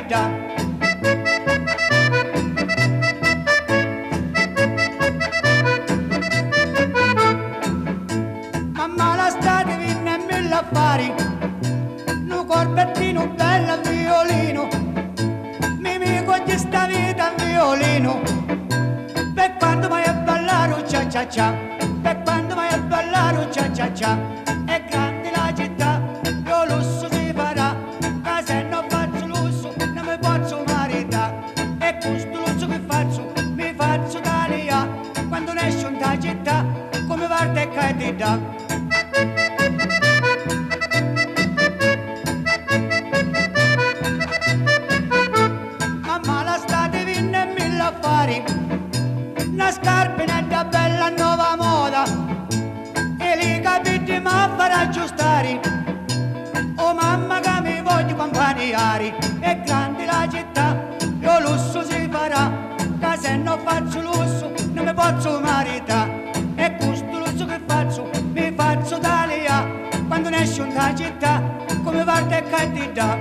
dà. Mamma la strada vinne e mille affari, un corbettino bello a violino, mi cogli sta vita a violino, per quando vai a ballare un cia cia cia, per quando vai a ballare un cia cia cia, è grande la città, io lusso si farà, ma se non faccio lusso non mi posso maritare, e questo lusso che faccio, mi faccio Italia, quando ne esce da città, come parte e cae di da. Mamma la strada vinne e mille affari, una scarpinetta bella nuova moda, e li capiti ma farà aggiustare. Oh mamma che mi voglio companiare, è grande la città, io lusso si farà, che se non faccio lusso non mi posso maritare, e questo lusso che faccio, mi faccio Italia, quando ne esce da città, come parte e cae di da.